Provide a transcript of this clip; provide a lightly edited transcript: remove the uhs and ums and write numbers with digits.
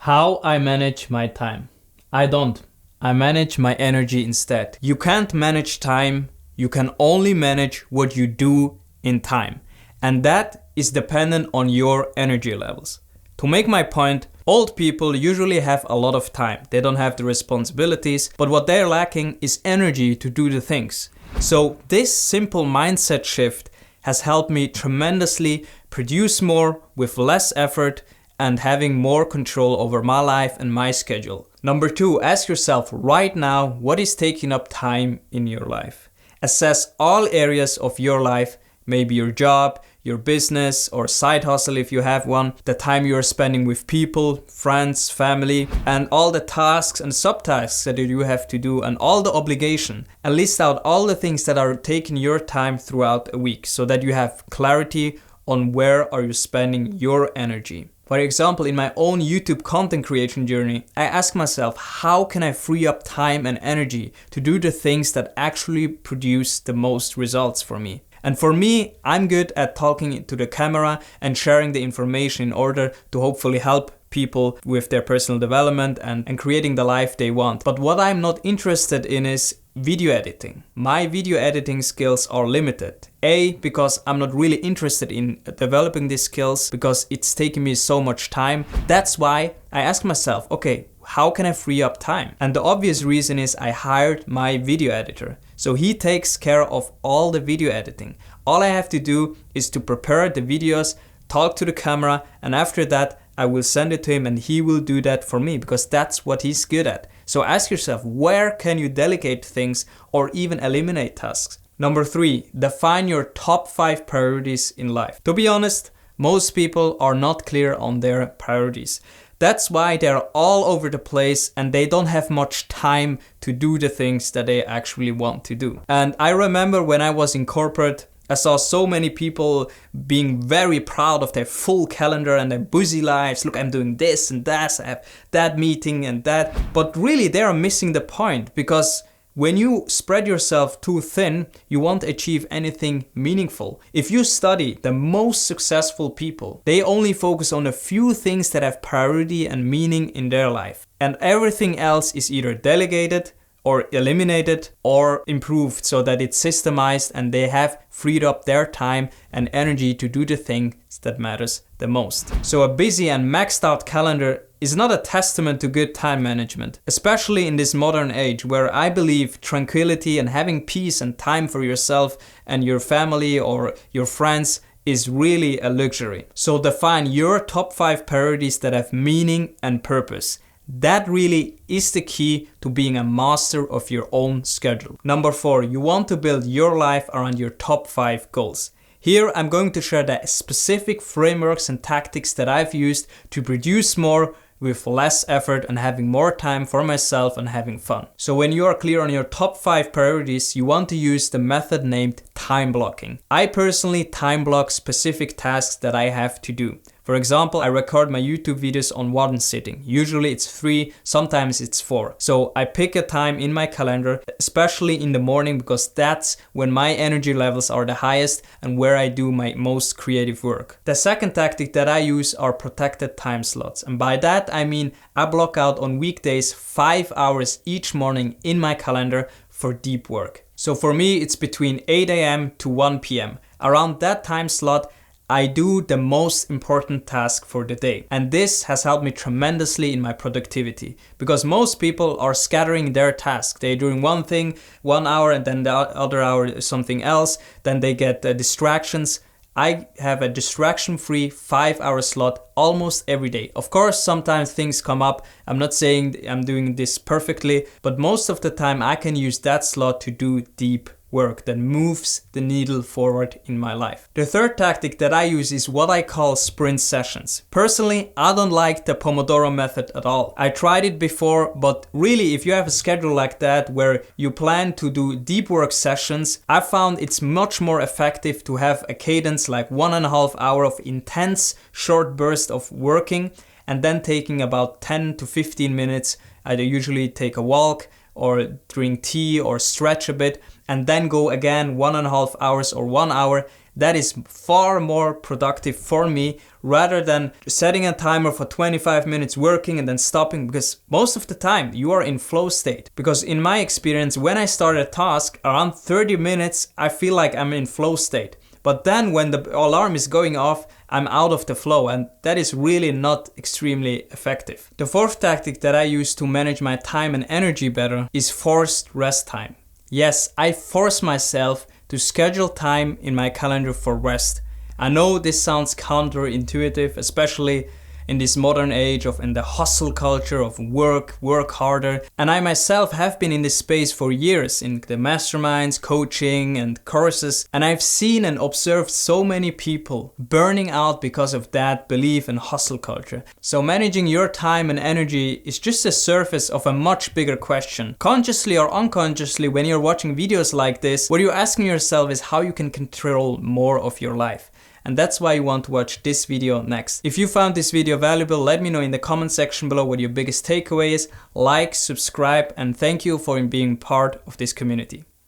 How I manage my time. I don't. I manage my energy instead. You can't manage time. You can only manage what you do in time. And that is dependent on your energy levels. To make my point, old people usually have a lot of time. They don't have the responsibilities, but what they're lacking is energy to do the things. So this simple mindset shift has helped me tremendously produce more with less effort and having more control over my life and my schedule. Number 2, ask yourself right now what is taking up time in your life. Assess all areas of your life, maybe your job, your business or side hustle if you have one, the time you are spending with people, friends, family, and all the tasks and subtasks that you have to do and all the obligation. And list out all the things that are taking your time throughout a week so that you have clarity on where are you spending your energy. For example, in my own YouTube content creation journey, I ask myself, how can I free up time and energy to do the things that actually produce the most results for me? And for me, I'm good at talking to the camera and sharing the information in order to hopefully help people with their personal development and creating the life they want. But what I'm not interested in is video editing. My video editing skills are limited. Because I'm not really interested in developing these skills because it's taking me so much time. That's why I ask myself, okay, how can I free up time? And the obvious reason is I hired my video editor. So he takes care of all the video editing. All I have to do is to prepare the videos, talk to the camera, and after that, I will send it to him and he will do that for me because that's what he's good at. So ask yourself, where can you delegate things or even eliminate tasks? Number 3, define your top 5 priorities in life. To be honest, most people are not clear on their priorities. That's why they're all over the place and they don't have much time to do the things that they actually want to do. And I remember when I was in corporate, I saw so many people being very proud of their full calendar and their busy lives. Look, I'm doing this and that, I have that meeting and that. But really, they are missing the point because when you spread yourself too thin, you won't achieve anything meaningful. If you study the most successful people, they only focus on a few things that have priority and meaning in their life. And everything else is either delegated or eliminated or improved so that it's systemized and they have freed up their time and energy to do the things that matters the most. So a busy and maxed out calendar is not a testament to good time management, especially in this modern age where I believe tranquility and having peace and time for yourself and your family or your friends is really a luxury. So define your top 5 priorities that have meaning and purpose. That really is the key to being a master of your own schedule. Number 4, you want to build your life around your top 5 goals. Here I'm going to share the specific frameworks and tactics that I've used to produce more with less effort and having more time for myself and having fun. So when you are clear on your top 5 priorities, you want to use the method named time blocking. I personally time block specific tasks that I have to do. For example, I record my YouTube videos on one sitting. Usually it's 3, sometimes it's 4. So I pick a time in my calendar, especially in the morning because that's when my energy levels are the highest and where I do my most creative work. The second tactic that I use are protected time slots. And by that I mean I block out on weekdays 5 hours each morning in my calendar for deep work. So for me it's between 8 a.m. to 1 p.m. Around that time slot I do the most important task for the day. And this has helped me tremendously in my productivity because most people are scattering their tasks. They're doing one thing 1 hour and then the other hour something else. Then they get distractions. I have a distraction-free 5-hour slot almost every day. Of course, sometimes things come up. I'm not saying I'm doing this perfectly, but most of the time I can use that slot to do deep work that moves the needle forward in my life. The third tactic that I use is what I call sprint sessions. Personally, I don't like the Pomodoro method at all. I tried it before, but really if you have a schedule like that where you plan to do deep work sessions, I found it's much more effective to have a cadence like 1.5 hours of intense short burst of working and then taking about 10 to 15 minutes. I usually take a walk or drink tea or stretch a bit and then go again 1.5 hours or 1 hour. That is far more productive for me rather than setting a timer for 25 minutes working and then stopping, because most of the time you are in flow state. Because in my experience, when I start a task, around 30 minutes, I feel like I'm in flow state. But then when the alarm is going off, I'm out of the flow, and that is really not extremely effective. The fourth tactic that I use to manage my time and energy better is forced rest time. Yes, I force myself to schedule time in my calendar for rest. I know this sounds counterintuitive, especially in this modern age in the hustle culture of work harder. And I myself have been in this space for years in the masterminds, coaching and courses. And I've seen and observed so many people burning out because of that belief in hustle culture. So managing your time and energy is just the surface of a much bigger question. Consciously or unconsciously, when you're watching videos like this, what you're asking yourself is how you can control more of your life. And that's why you want to watch this video next. If you found this video valuable, let me know in the comment section below what your biggest takeaway is. Like, subscribe, and thank you for being part of this community.